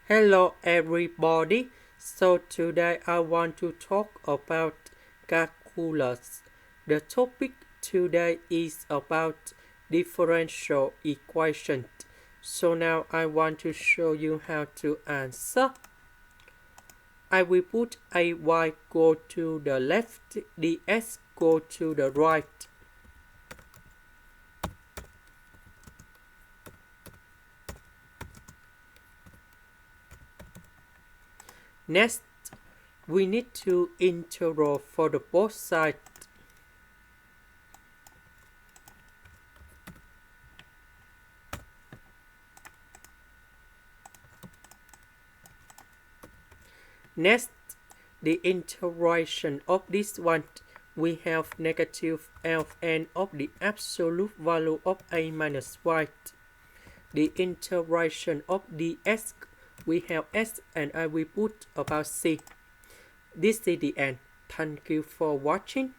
Hello everybody. So today I want to talk about calculus. The topic today is about differential equation. So now I want to show you how to answer. I will put ay go to the left, ds go to the right. Next, we need to integral for the both sides. Next, the integration of this one, we have negative ln of the absolute value of a minus y. The integration of ds, we have s and I will put about c. This is the end. Thank you for watching.